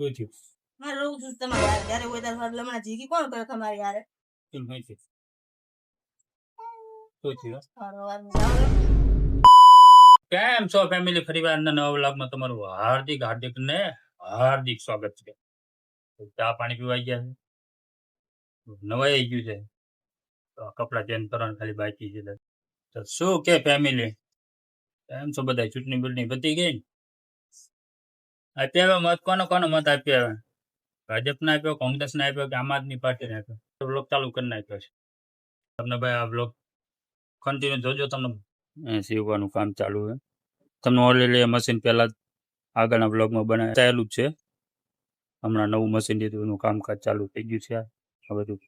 શું થયું? મારે રહું છું તમારે યાર. જ્યારે હોય ત્યારે લમણા જીગી કોણ કરે તમારે યાર? કેમ હોય છે? શું થયું? કેમ છો ફેમિલી? ફરીવાર નવા વ્લોગમાં તમારું હાર્દિક હાર્દિક ને હાર્દિક સ્વાગત છે. ચા પાણી પીવાઈ ગયા છે, નવાઈ ગયું છે, તો કપડા ચેન્જ કરવાનું ખાલી બાકી છે. તો શું કે ફેમિલી, કેમ છો બધા? ચૂંટણી બૂટણી પતી ગઈ ને? અત્યારે મત કોનો કોનો મત આપ્યો? ભાજપને આપ્યો, કોંગ્રેસને આપ્યો કે આમ આદમી પાર્ટીને આપ્યો? બ્લોગ ચાલુ કરી નાખ્યો છે. તમને ભાઈ આ બ્લોગ કન્ટિન્યુ જોજો. તમને સીવવાનું કામ ચાલુ છે. તમને ઓલરેડી મશીન પહેલા જ આગળના બ્લોગમાં બનાવેલું જ છે. હમણાં નવું મશીન લીધું, એનું કામકાજ ચાલુ થઈ ગયું છે. આ બધું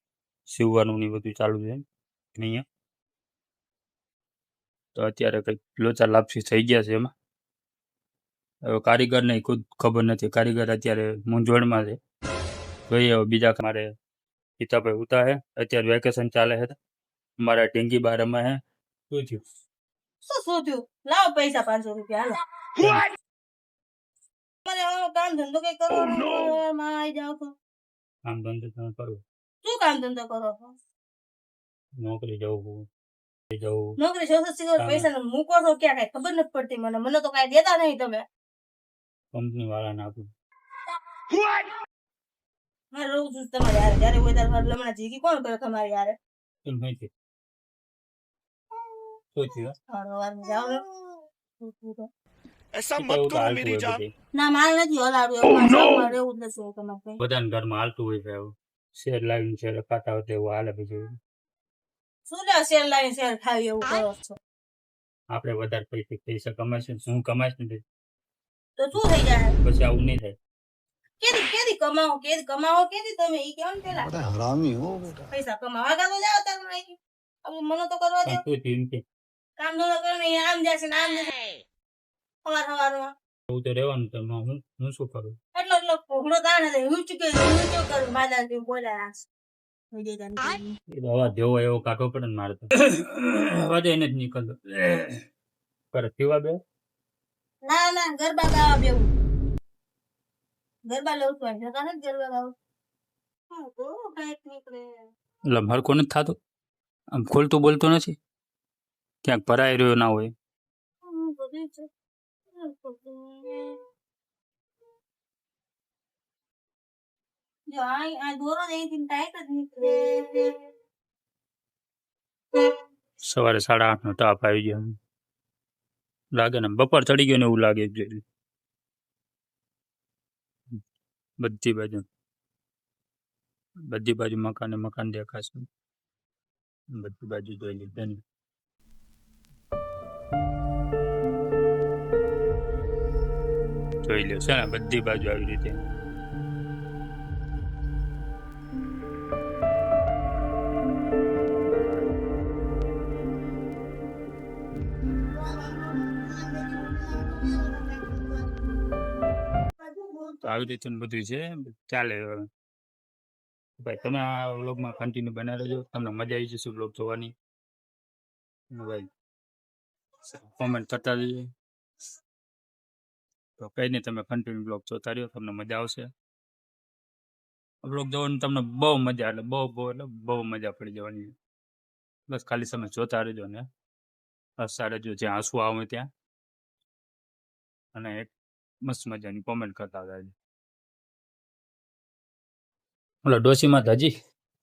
સીવવાનું ને બધું ચાલુ છે અહીંયા. તો અત્યારે કંઈક લોચા લાપસી થઈ ગયા છે એમાં. હવે કારીગરને ખુદ ખબર નથી, કારીગર અત્યારે મૂંઝવણમાં છે. જોઈએ હવે બીજા મારે પિતાભાઈ ઉતા હે, અત્યારે વેકેશન ચાલે છે. મારા ટીંગી બાર રમા હે. શું થયું? શું થયું? લાવો પૈસા 500 રૂપિયા હાલો. મને કામ ધંધો કઈ કરવાનો માં આવી જાવ છો. કામ ધંધો તમે કરો? શું કામ ધંધો કરો છો? નોકરી જવું. નોકરી શોધો પૈસા મૂકો છો ક્યાં? કઈ ખબર નથી પડતી મને. મને તો કઈ દેતા નહીં તમે. કંપની વાળાને આપું. મારે રહું છું તમારે યાર. જ્યારે હોય ત્યારે લમણા જીગી કોણ કરે તમારે યાર? કેમ હોય છે? શું થયું? ऐसा मत करो मेरी जान. ના મારે નથી હલાડવું. એવું રહેવું જ નથી તમારે. બધાને ઘરમાં હાલતું હોય છે. શેર લાવીને શેર ખાતા હોય એવું હાલે. બીજું શું લે શેર લાવીને શેર ખાવી એવું કરો છો? આપણે વધારે પૈસા કમાઈશું, હું કમાઈશ ને તો શું થઈ જાય? પછી આવું નહીં થાય. કેદી કમાવો કેદી તમે ઈ કેમ પેલા? बड़ा हरामी हो बेटा. પૈસા કમાવા ગાતો જાવ તમે. હવે મને તો કરવા દે. શું થયું કે કામ ધંધો કરીને આમ જશે ને આમ જશે. સવારમાં એવું તો રહેવાનું. તો હું શું કરું? એટલો ઘોડો તાણે છે. હું કરું માદા જેવું બોલ્યા અવાજ જેવો એવો કાઢવો પડે ને મારે તો. અવાજ એને જ નીકળતો કરે પીવા બે. ના ગરબા ગાવા બેવું. ગરબા લઉં છું જતા નથી ગરબા ગાવું. એટલે હરખું નથી થતું. આમ ખોલતું બોલતો નથી. ક્યાંક ભરાઈ રહ્યો ના હોય. સવારે 8:30 નો તાપ આવી ગયો લાગે ને. બપોર ચડી ગયો ને એવું લાગે. બધી બાજુ મકાન દેખાશે. બધી બાજુ જોઈ લીધે ને. જોઈ લ્યો છે ને બધી બાજુ આવી રીતે. તો આવી રીતે બધું છે ચાલે. ભાઈ તમે આ વ્લોગમાં કન્ટિન્યુ બનાવી રહેજો. તમને મજા આવી જશે વ્લોગ જોવાની. ભાઈ કોમેન્ટ કરતા જજો. તો કઈ નહીં, તમે કન્ટિન્યુ વ્લોગ જોતા રહ્યો, તમને મજા આવશે. વ્લોગ જોવાની તમને બહુ મજા, એટલે બહુ મજા પડી જવાની. બસ ખાલી તમે જોતા રહેજો ને હસતા રહેજો, જ્યાં હસવું આવે ત્યાં. અને એક મસ્ત મજાની કોમેન્ટ કરતા રહેજો. ઓલો ડોશીમાં તો હજી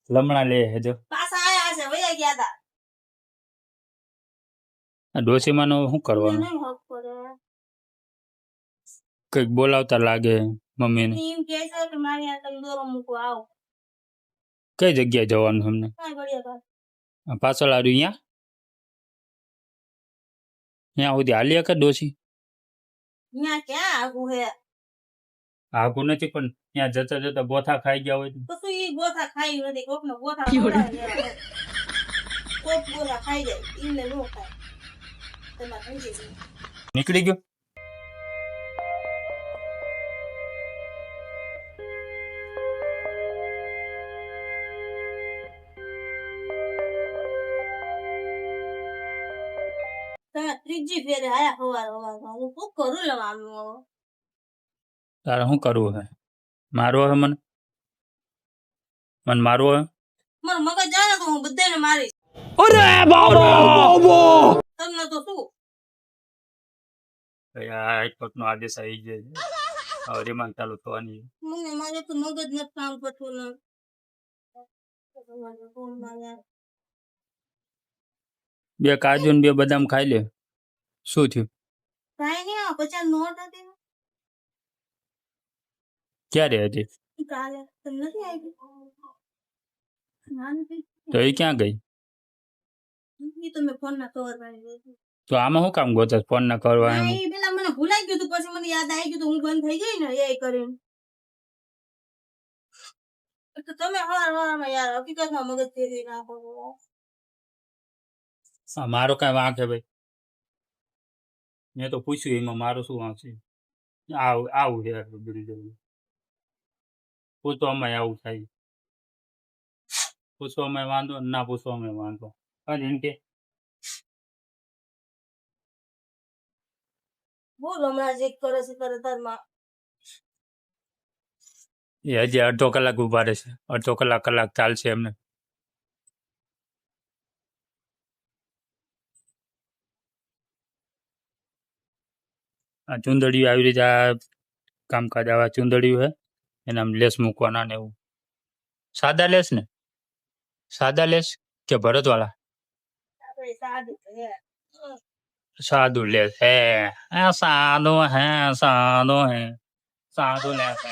લમણા લે જો. પાછા આયા છે વયા ગયા હતા. ડોશીમાં નો શું કરવાનું? કઈક બોલાવતા લાગે મમ્મીને. એમ કહે છે કે મારી આ તમે દોરો મૂકો આવો. કઈ જગ્યાએ જવાનું અમને? પાછળ આવ્યું અહીંયા સુધી હાલ્યા કે ડોશી? અહીંયા ક્યાં આગું હે? આગું નથી, પણ ત્યાં જતા જતા બોથા ખાઈ ગયા હોય તો શું ઈ બોથા ખાઈ નથી? કોકનો બોથા ખવડાવે. કોક બોથા ખાઈ જાય, ઈને નો ખાય. તમારે સમજી છે. નીકળી ગયો. તમે ત્રીજી ફેરે આયા હવાર હું શું કરું લેવાનું? તારે શું કરવું હે? મારવો હે મને મારવો હે મારું મગજ જાય ને તો હું બધાને મારીશ. તમને તો શું? આ હાઈકોર્ટનો આદેશ આવી ગયો છે હવે રિમાન્ડ ચાલુ થવાની છે. મને મારે તો મગજ નથી કામ કરતું ને. બે કાજુ ને બે બદામ ખાઈ લે શું થયું કાંઈ નહીં, આ 50 નોટ હતી ને, ક્યારે હતી ઈ કાલે તમને નથી આવી? ના નથી. તો એ ક્યાં ગઈ ઈ તો મેં ફોનના કવર પાડી દીધું. તો આમાં શું કામ ગોતે ફોન ના કરવા ના, એમ ઈ પેલા મને ભૂલાઈ ગયું હતું, પછી મને યાદ આવી ગયું હતું, હું બંધ થઈ ગઈ ને એ કરીને. તો તમે હવારમાં યાર હકીકતમાં મગજ ફેરવી નાખો છો. મારો કઈ વાંક હે ભાઈ મેં તો પૂછ્યું એમાં મારો શું વાંક છે આવું છે બધું પૂછવામાં આવું થાય પૂછવામાં વાંધો ના પૂછવામાં વાંધો અને એમ કે બોલ હમણાં જે કરે છે કરે તારમાં. એ હજી અડધો કલાક ઉભા રહેશે અડધો કલાક ચાલશે એમને આ ચુંદડીયું આવી રીતે આ કામકાજ આવા ચુંદડીયું હે એના આમ લેસ મૂકવાના ને એવું સાદા લેસ કે ભરતવાળા આપણે સાદું છે. સાદું લેસ હે સાદું હે સાદું લેસ હે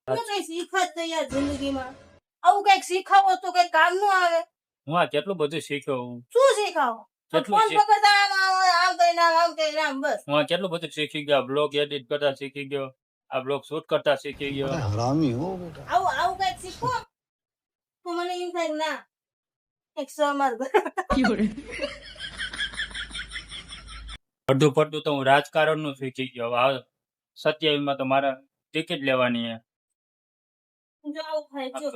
તમે કઈ શીખવા જ તૈયાર જિંદગીમાં. આવું કઈક શીખાવો તો કઈ કામ નું આવે. હું આ કેટલું બધું શીખ્યો હું શું શીખાવો? કેટલું ફોન શીખ- પકડતા આમ કરીને આમ કરીને આમ બસ. હું આ કેટલું બધું શીખી ગયો બ્લોગ એડિટ કરતા શીખી ગયો આ બ્લોગ શૂટ કરતા શીખી ગયો बड़ा हरामी हो बेटा આવું કઈક શીખો તો મને એમ થાય કે ના એક સમાર અડધું પડતું તો હું રાજકારણ નું શીખી ગયો હવે આ 27 માં તો મારે ટિકિટ લેવાની હે જો આવું થાય જો.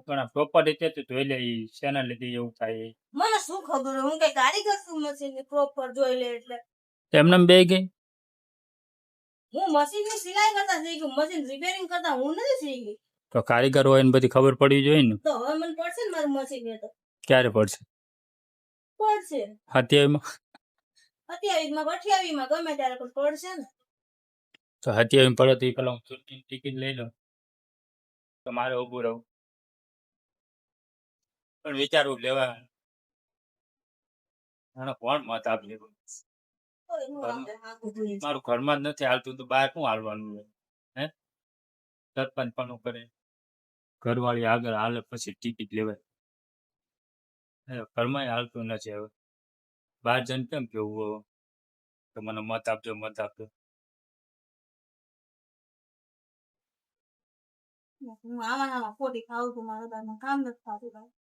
પણ પ્રોપર રીતે તો જોઈ લે ઈ શેના લીધે એવું થાય ઈ. મને શું ખબર હોય, હું કઈ કારીગર છું મશીન ની પ્રોપર જોઈ લે એટલે. તો એમને બે ગઈ હું મશીન ની સિલાઈ કરતા શીખી, મશીન રિપેરિંગ કરતા હું નથી શીખી. તો કારીગર હોય ને બધી ખબર પડવી જોઈએ ને તો હવે મને પડશે ને મારું મશીન ને તો ક્યારે પડશે પડશે. 27 માં 27 માં 28 માં ગમે ત્યારે પણ પડશે ને. તો 27 પડે તો ઈ પેલા હું ટિકિટ લઈ લઉં તો મારે ઊભું રહું પણ વિચારવું લેવા આનો કોણ મત આપે તોય હું આપણે હાંકું જોઈએ. મારું ઘરમાં જ નથી હાલતું તો બહાર શું હાલવાનું હોય હે સરપંચ પણ કરે ઘરવાળી આગળ હાલે પછી ટિકિટ લેવાય ઘરમાં હાલતું નથી હવે બહાર જઈને કેમ કેવું તો મને મત આપજો હું આમાં ખોટી ખાવું છું, મારા ઘરમાં કામ નથી થતું કાંઈ.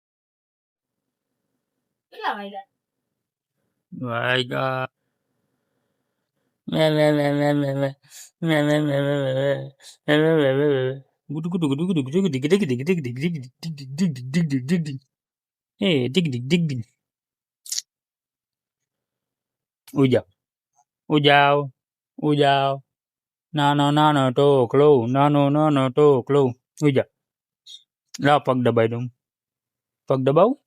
કેટલા વાગ્યા? વાયગા ઉજાવ નાનો ટોકલો નાનો ટોકલો ઉજા લાવ પગ દબાઈ દઉં પગ દબાવું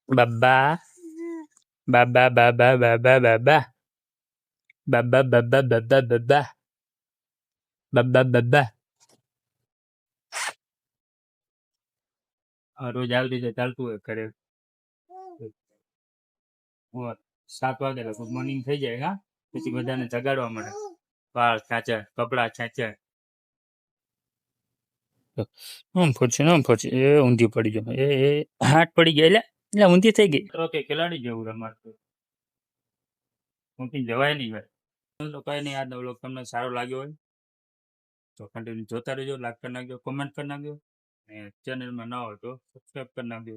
બાબા બાબા બાબા બાબા બાબા બાબા બાબા બાબા બાબા બાબા બાબા રોજ આવી રીતે ચાલતું હોય ઘરે 7 વાગે ગુડ મોર્નિંગ થઈ જાય હા પછી બધાને જગાડવા મળે વાળ ખેંચે કપડા ખેંચે આમ ફરશે એ ઊંધી પડી ગયો એ હાથ પડી ગયા એટલે ઊંધી થઈ ગઈ ઓકે ખેલાડી જેવું રમાડતું ઊંધી જવાય નહીં ભાઈ તો કઈ નહીં આજનો વ્લોગ તમને સારો લાગ્યો હોય તો કન્ટિન્યુ જોતા રહેજો લાઈક કરી નાખજો કોમેન્ટ કરી નાખજો અને ચેનલમાં ન હોય તો સબસ્ક્રાઈબ કરી નાખજો